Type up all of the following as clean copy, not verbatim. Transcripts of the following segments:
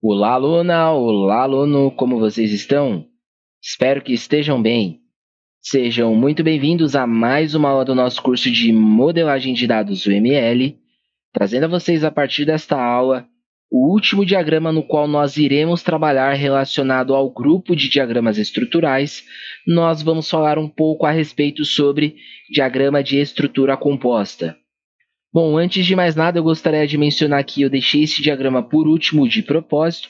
Olá, aluna! Olá, aluno! Como vocês estão? Espero que estejam bem. Sejam muito bem-vindos a mais uma aula do nosso curso de Modelagem de Dados UML, trazendo a vocês a partir desta aula o último diagrama no qual nós iremos trabalhar relacionado ao grupo de diagramas estruturais. Nós vamos falar um pouco a respeito sobre diagrama de estrutura composta. Bom, antes de mais nada, eu gostaria de mencionar que eu deixei esse diagrama por último de propósito,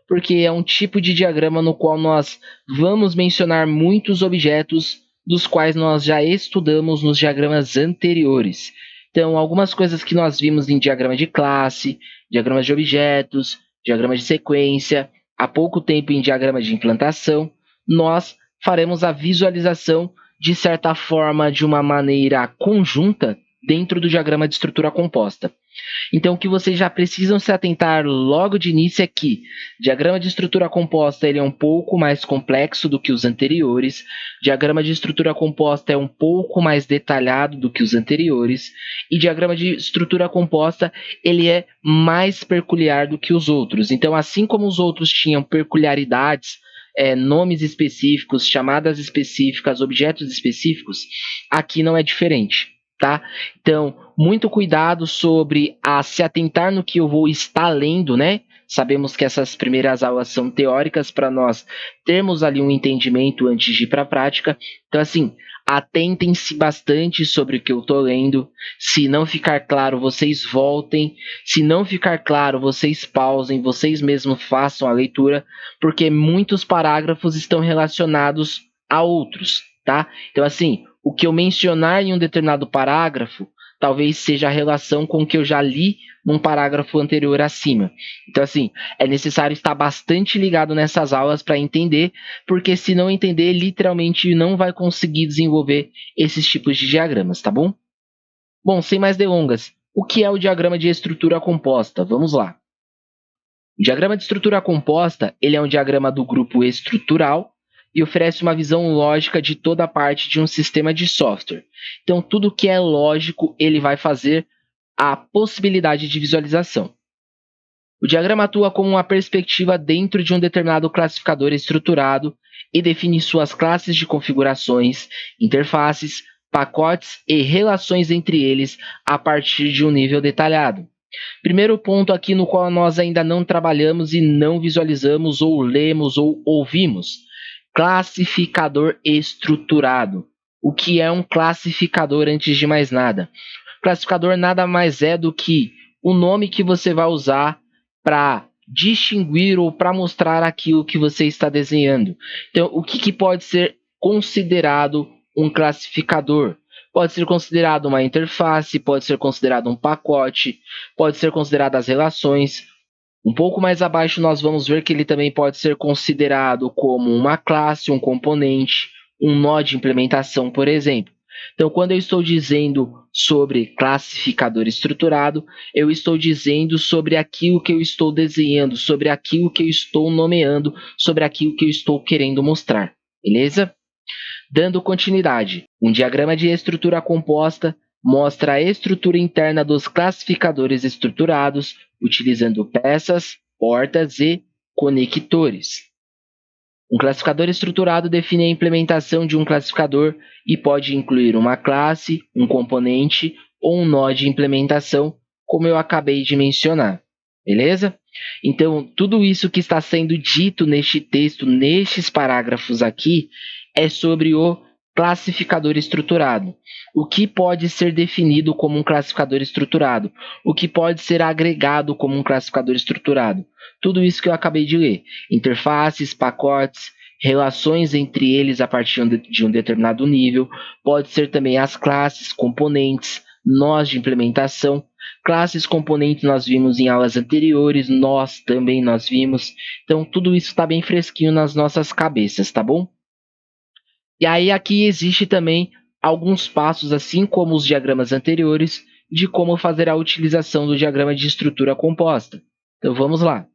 porque é um tipo de diagrama no qual nós vamos mencionar muitos objetos dos quais nós já estudamos nos diagramas anteriores. Então, algumas coisas que nós vimos em diagrama de classe, diagramas de objetos, diagrama de sequência, há pouco tempo em diagrama de implantação, nós faremos a visualização de certa forma, de uma maneira conjunta, dentro do diagrama de estrutura composta. Então, o que vocês já precisam se atentar logo de início é que o diagrama de estrutura composta ele é um pouco mais complexo do que os anteriores, o diagrama de estrutura composta é um pouco mais detalhado do que os anteriores, e o diagrama de estrutura composta ele é mais peculiar do que os outros. Então, assim como os outros tinham peculiaridades, nomes específicos, chamadas específicas, objetos específicos, aqui não é diferente. Tá? Então, muito cuidado sobre se atentar no que eu vou estar lendo, né? Sabemos que essas primeiras aulas são teóricas para nós termos ali um entendimento antes de ir para a prática. Então, assim, atentem-se bastante sobre o que eu estou lendo. Se não ficar claro, vocês voltem. Se não ficar claro, vocês pausem, vocês mesmos façam a leitura, porque muitos parágrafos estão relacionados a outros, tá? Então, assim, o que eu mencionar em um determinado parágrafo, talvez seja a relação com o que eu já li num parágrafo anterior acima. Então, assim, é necessário estar bastante ligado nessas aulas para entender, porque se não entender, literalmente não vai conseguir desenvolver esses tipos de diagramas, tá bom? Bom, sem mais delongas, o que é o diagrama de estrutura composta? Vamos lá. O diagrama de estrutura composta, ele é um diagrama do grupo estrutural, e oferece uma visão lógica de toda a parte de um sistema de software. Então, tudo que é lógico, ele vai fazer a possibilidade de visualização. O diagrama atua como uma perspectiva dentro de um determinado classificador estruturado e define suas classes de configurações, interfaces, pacotes e relações entre eles a partir de um nível detalhado. Primeiro ponto aqui no qual nós ainda não trabalhamos e não visualizamos ou lemos ou ouvimos. Classificador estruturado. O que é um classificador antes de mais nada? Classificador nada mais é do que o nome que você vai usar para distinguir ou para mostrar aquilo que você está desenhando. Então, o que pode ser considerado um classificador? Pode ser considerado uma interface, pode ser considerado um pacote, pode ser considerado as relações. Um pouco mais abaixo nós vamos ver que ele também pode ser considerado como uma classe, um componente, um nó de implementação, por exemplo. Então, quando eu estou dizendo sobre classificador estruturado, eu estou dizendo sobre aquilo que eu estou desenhando, sobre aquilo que eu estou nomeando, sobre aquilo que eu estou querendo mostrar, beleza? Dando continuidade, um diagrama de estrutura composta mostra a estrutura interna dos classificadores estruturados, utilizando peças, portas e conectores. Um classificador estruturado define a implementação de um classificador e pode incluir uma classe, um componente ou um nó de implementação, como eu acabei de mencionar. Beleza? Então, tudo isso que está sendo dito neste texto, nestes parágrafos aqui, é sobre o classificador estruturado. O que pode ser definido como um classificador estruturado? O que pode ser agregado como um classificador estruturado? Tudo isso que eu acabei de ler. Interfaces, pacotes, relações entre eles a partir de um determinado nível. Pode ser também as classes, componentes, nós de implementação. Classes, componentes nós vimos em aulas anteriores, nós também nós vimos. Então, tudo isso está bem fresquinho nas nossas cabeças, tá bom? E aí aqui existe também alguns passos, assim como os diagramas anteriores, de como fazer a utilização do diagrama de estrutura composta. Então vamos lá.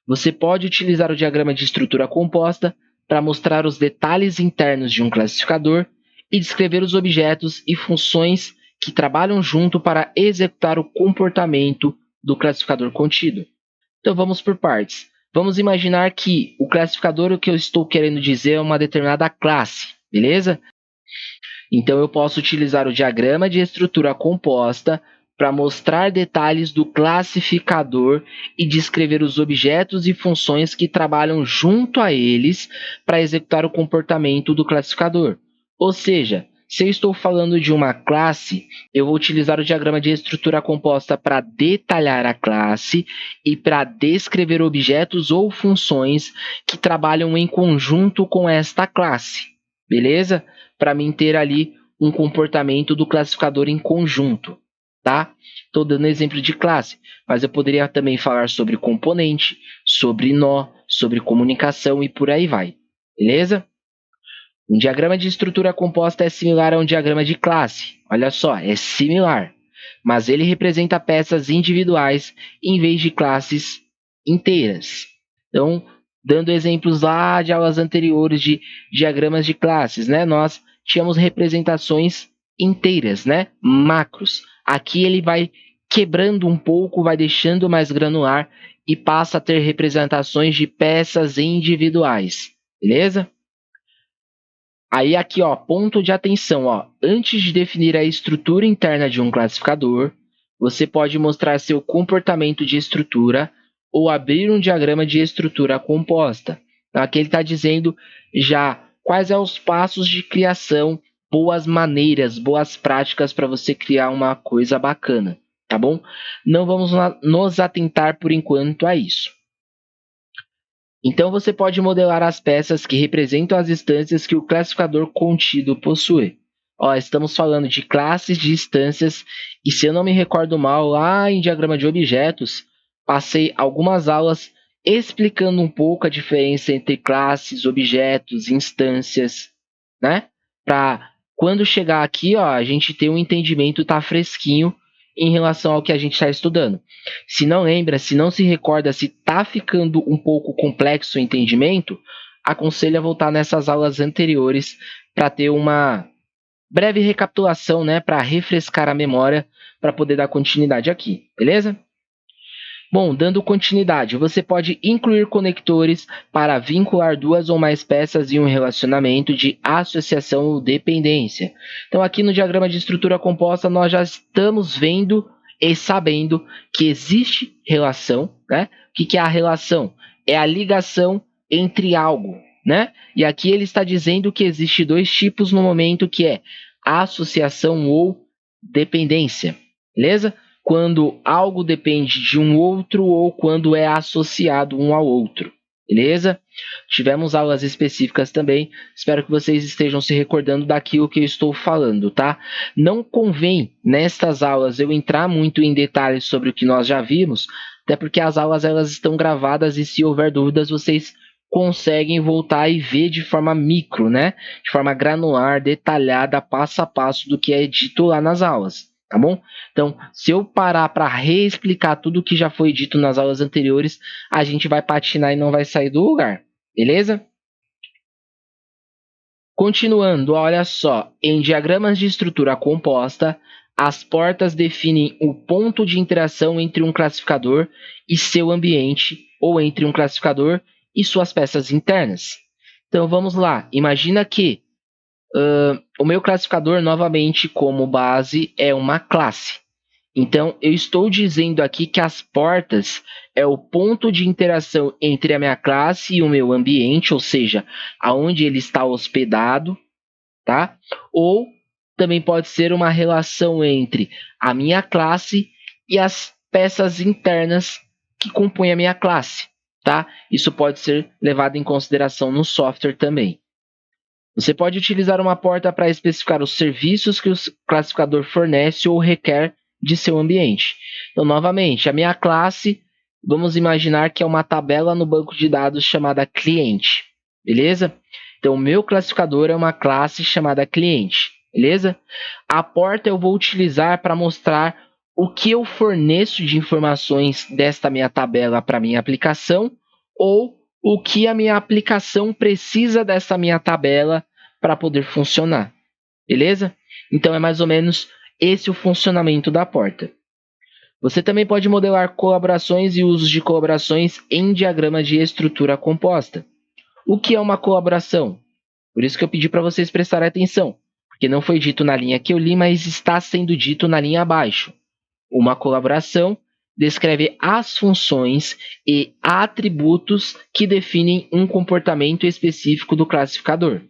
Você pode utilizar o diagrama de estrutura composta para mostrar os detalhes internos de um classificador e descrever os objetos e funções que trabalham junto para executar o comportamento do classificador contido. Então vamos por partes. Vamos imaginar que o classificador, o que eu estou querendo dizer, é uma determinada classe, beleza? Então, eu posso utilizar o diagrama de estrutura composta para mostrar detalhes do classificador e descrever os objetos e funções que trabalham junto a eles para executar o comportamento do classificador. Ou seja, se eu estou falando de uma classe, eu vou utilizar o diagrama de estrutura composta para detalhar a classe e para descrever objetos ou funções que trabalham em conjunto com esta classe, beleza? Para mim ter ali um comportamento do classificador em conjunto, tá? Estou dando exemplo de classe, mas eu poderia também falar sobre componente, sobre nó, sobre comunicação e por aí vai, beleza? Um diagrama de estrutura composta é similar a um diagrama de classe. Olha só, é similar, mas ele representa peças individuais em vez de classes inteiras. Então, dando exemplos lá de aulas anteriores de diagramas de classes, né? Nós tínhamos representações inteiras, né? Macros. Aqui ele vai quebrando um pouco, vai deixando mais granular e passa a ter representações de peças individuais, beleza? Aí aqui, ó, ponto de atenção, ó. Antes de definir a estrutura interna de um classificador, você pode mostrar seu comportamento de estrutura ou abrir um diagrama de estrutura composta. Então, aqui ele está dizendo já quais são os passos de criação, boas maneiras, boas práticas para você criar uma coisa bacana, tá bom? Não vamos nos atentar por enquanto a isso. Então, você pode modelar as peças que representam as instâncias que o classificador contido possui. Ó, estamos falando de classes de instâncias, e se eu não me recordo mal, lá em diagrama de objetos, passei algumas aulas explicando um pouco a diferença entre classes, objetos, instâncias, né? Para quando chegar aqui, ó, a gente ter um entendimento, tá fresquinho em relação ao que a gente está estudando. Se não lembra, se não se recorda, se está ficando um pouco complexo o entendimento, aconselho a voltar nessas aulas anteriores para ter uma breve recapitulação, né, para refrescar a memória, para poder dar continuidade aqui, beleza? Bom, dando continuidade, você pode incluir conectores para vincular duas ou mais peças em um relacionamento de associação ou dependência. Então, aqui no diagrama de estrutura composta, nós já estamos vendo e sabendo que existe relação, né? O que é a relação? É a ligação entre algo, né? E aqui ele está dizendo que existe dois tipos no momento, que é associação ou dependência, beleza? Quando algo depende de um outro ou quando é associado um ao outro, beleza? Tivemos aulas específicas também, espero que vocês estejam se recordando daquilo que eu estou falando, tá? Não convém, nestas aulas, eu entrar muito em detalhes sobre o que nós já vimos, até porque as aulas elas estão gravadas e se houver dúvidas, vocês conseguem voltar e ver de forma micro, né? De forma granular, detalhada, passo a passo do que é dito lá nas aulas. Tá bom? Então, se eu parar para reexplicar tudo o que já foi dito nas aulas anteriores, a gente vai patinar e não vai sair do lugar, beleza? Continuando, olha só, em diagramas de estrutura composta, as portas definem o ponto de interação entre um classificador e seu ambiente, ou entre um classificador e suas peças internas. Então, vamos lá, imagina que o meu classificador, novamente, como base, é uma classe. Então, eu estou dizendo aqui que as portas é o ponto de interação entre a minha classe e o meu ambiente, ou seja, aonde ele está hospedado, tá? Ou também pode ser uma relação entre a minha classe e as peças internas que compõem a minha classe, tá? Isso pode ser levado em consideração no software também. Você pode utilizar uma porta para especificar os serviços que o classificador fornece ou requer de seu ambiente. Então, novamente, a minha classe, vamos imaginar que é uma tabela no banco de dados chamada cliente, beleza? Então, o meu classificador é uma classe chamada cliente, beleza? A porta eu vou utilizar para mostrar o que eu forneço de informações desta minha tabela para minha aplicação ou o que a minha aplicação precisa dessa minha tabela para poder funcionar, beleza? Então, é mais ou menos esse o funcionamento da porta. Você também pode modelar colaborações e usos de colaborações em diagrama de estrutura composta. O que é uma colaboração? Por isso que eu pedi para vocês prestarem atenção, porque não foi dito na linha que eu li, mas está sendo dito na linha abaixo. Uma colaboração descreve as funções e atributos que definem um comportamento específico do classificador.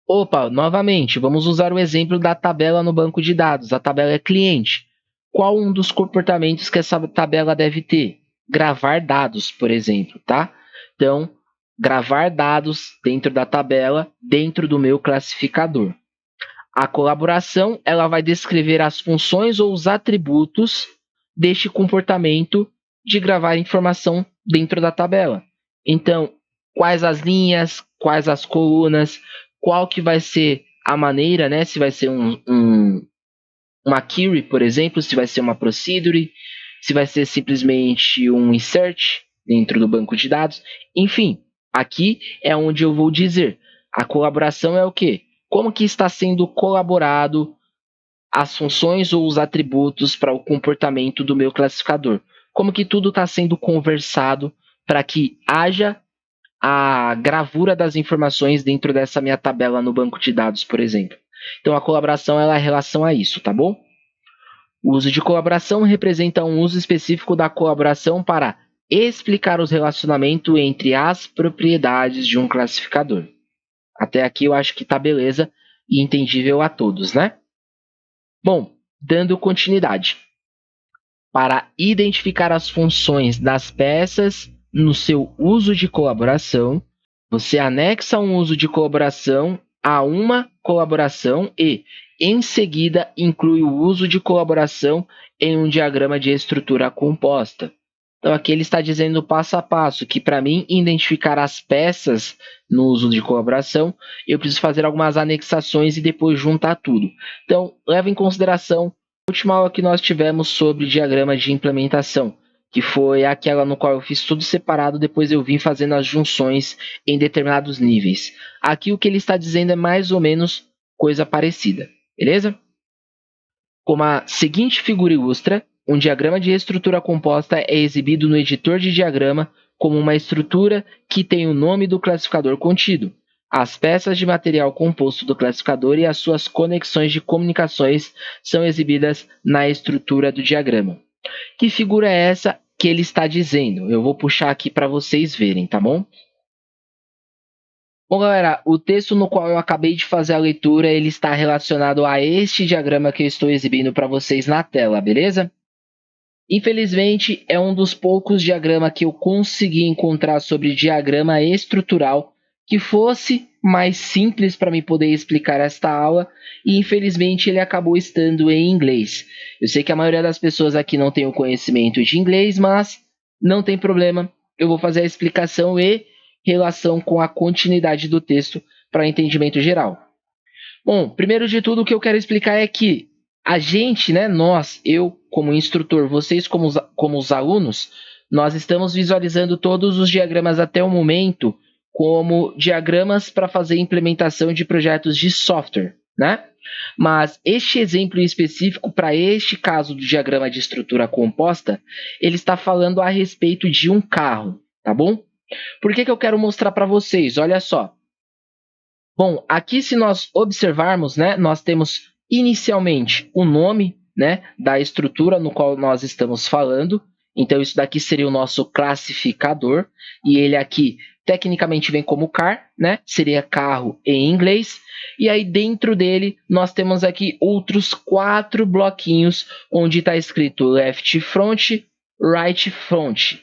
Opa, novamente, vamos usar o exemplo da tabela no banco de dados. A tabela é cliente. Qual um dos comportamentos que essa tabela deve ter? Gravar dados, por exemplo, tá? Então, gravar dados dentro da tabela, dentro do meu classificador. A colaboração, ela vai descrever as funções ou os atributos deste comportamento de gravar informação dentro da tabela. Então, quais as linhas, quais as colunas, qual que vai ser a maneira, né? Se vai ser uma query, por exemplo, se vai ser uma procedure, se vai ser simplesmente um insert dentro do banco de dados. Enfim, aqui é onde eu vou dizer. A colaboração é o quê? Como que está sendo colaborado as funções ou os atributos para o comportamento do meu classificador? Como que tudo está sendo conversado para que haja a gravura das informações dentro dessa minha tabela no banco de dados, por exemplo. Então, a colaboração ela é em relação a isso, tá bom? O uso de colaboração representa um uso específico da colaboração para explicar os relacionamentos entre as propriedades de um classificador. Até aqui eu acho que tá beleza e entendível a todos, né? Bom, dando continuidade. Para identificar as funções das peças no seu uso de colaboração, você anexa um uso de colaboração a uma colaboração e, em seguida, inclui o uso de colaboração em um diagrama de estrutura composta. Então, aqui ele está dizendo passo a passo que, para mim, identificar as peças no uso de colaboração, eu preciso fazer algumas anexações e depois juntar tudo. Então, leva em consideração a última aula que nós tivemos sobre diagrama de implementação, que foi aquela no qual eu fiz tudo separado, depois eu vim fazendo as junções em determinados níveis. Aqui o que ele está dizendo é mais ou menos coisa parecida, beleza? Como a seguinte figura ilustra, um diagrama de estrutura composta é exibido no editor de diagrama como uma estrutura que tem o nome do classificador contido, as peças de material composto do classificador e as suas conexões de comunicações são exibidas na estrutura do diagrama. Que figura é essa que ele está dizendo? Eu vou puxar aqui para vocês verem, tá bom? Bom, galera, o texto no qual eu acabei de fazer a leitura, ele está relacionado a este diagrama que eu estou exibindo para vocês na tela, beleza? Infelizmente, é um dos poucos diagramas que eu consegui encontrar sobre diagrama estrutural que fosse mais simples para me poder explicar esta aula e infelizmente ele acabou estando em inglês. Eu sei que a maioria das pessoas aqui não tem o conhecimento de inglês, mas não tem problema. Eu vou fazer a explicação e relação com a continuidade do texto para entendimento geral. Bom, primeiro de tudo o que eu quero explicar é que a gente, né, nós, eu como instrutor, vocês como os alunos, nós estamos visualizando todos os diagramas até o momento como diagramas para fazer implementação de projetos de software, né? Mas este exemplo em específico, para este caso do diagrama de estrutura composta, ele está falando a respeito de um carro, tá bom? Por que eu quero mostrar para vocês? Olha só. Bom, aqui se nós observarmos, né, nós temos inicialmente o nome, né, da estrutura no qual nós estamos falando. Então, isso daqui seria o nosso classificador. E ele aqui, tecnicamente, vem como car, né? Seria carro em inglês. E aí, dentro dele, nós temos aqui outros 4 bloquinhos, onde está escrito left front, right front,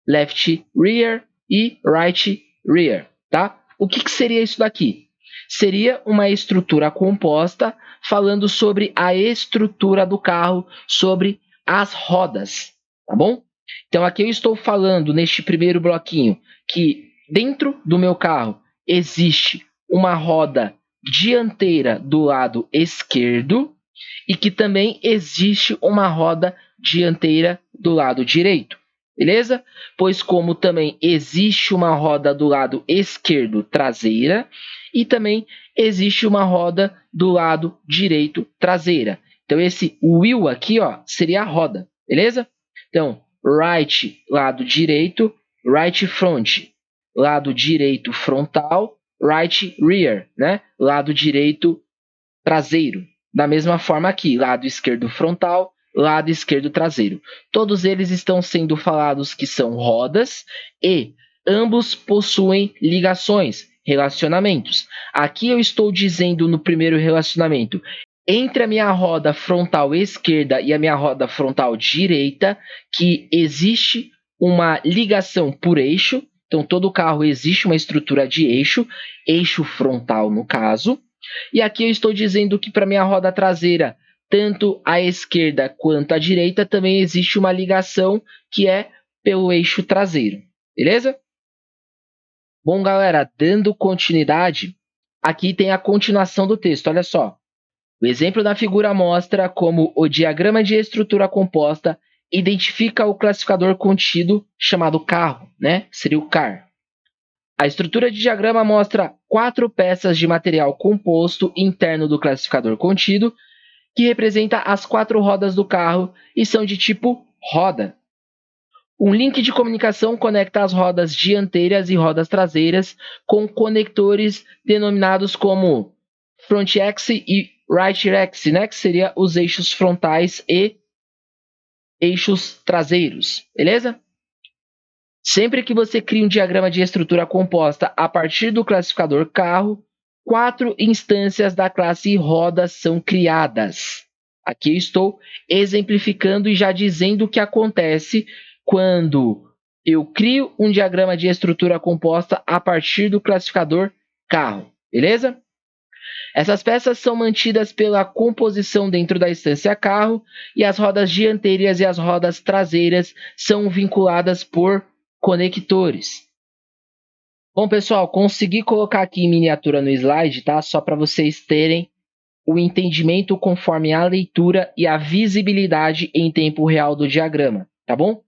left rear e right rear, tá? O que seria isso daqui? Seria uma estrutura composta falando sobre a estrutura do carro, sobre as rodas, tá bom? Então aqui eu estou falando neste primeiro bloquinho que dentro do meu carro existe uma roda dianteira do lado esquerdo e que também existe uma roda dianteira do lado direito. Beleza? Pois como também existe uma roda do lado esquerdo traseira e também existe uma roda do lado direito traseira. Então, esse wheel aqui, ó, seria a roda, beleza? Então, right, lado direito, right front, lado direito frontal, right rear, né? Lado direito traseiro. Da mesma forma aqui, lado esquerdo frontal, lado esquerdo traseiro. Todos eles estão sendo falados que são rodas e ambos possuem ligações, relacionamentos. Aqui eu estou dizendo no primeiro relacionamento, entre a minha roda frontal esquerda e a minha roda frontal direita, que existe uma ligação por eixo. Então, todo carro existe uma estrutura de eixo, eixo frontal no caso. E aqui eu estou dizendo que para minha roda traseira, tanto à esquerda quanto à direita, também existe uma ligação que é pelo eixo traseiro. Beleza? Bom, galera, dando continuidade, aqui tem a continuação do texto. Olha só. O exemplo da figura mostra como o diagrama de estrutura composta identifica o classificador contido chamado carro, né? Seria o car. A estrutura de diagrama mostra 4 peças de material composto interno do classificador contido, que representa as 4 rodas do carro e são de tipo roda. Um link de comunicação conecta as rodas dianteiras e rodas traseiras com conectores denominados como front axis e right axis, né? Que seria os eixos frontais e eixos traseiros, beleza? Sempre que você cria um diagrama de estrutura composta a partir do classificador carro, 4 instâncias da classe roda são criadas. Aqui eu estou exemplificando e já dizendo o que acontece quando eu crio um diagrama de estrutura composta a partir do classificador carro, beleza? Essas peças são mantidas pela composição dentro da instância carro e as rodas dianteiras e as rodas traseiras são vinculadas por conectores. Bom, pessoal, consegui colocar aqui em miniatura no slide, tá? Só para vocês terem o entendimento conforme a leitura e a visibilidade em tempo real do diagrama, tá bom?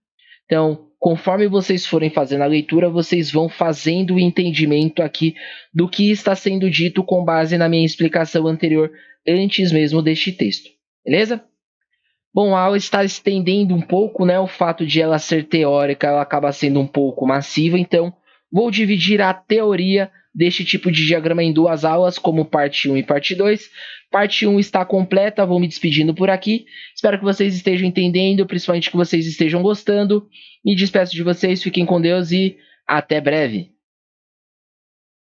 Então, conforme vocês forem fazendo a leitura, vocês vão fazendo o entendimento aqui do que está sendo dito com base na minha explicação anterior, antes mesmo deste texto, beleza? Bom, a aula está estendendo um pouco, né? O fato de ela ser teórica, ela acaba sendo um pouco massiva, então vou dividir a teoria deste tipo de diagrama em 2 aulas, como parte 1 e parte 2. Parte 1 está completa, vou me despedindo por aqui. Espero que vocês estejam entendendo, principalmente que vocês estejam gostando. Me despeço de vocês, fiquem com Deus e até breve.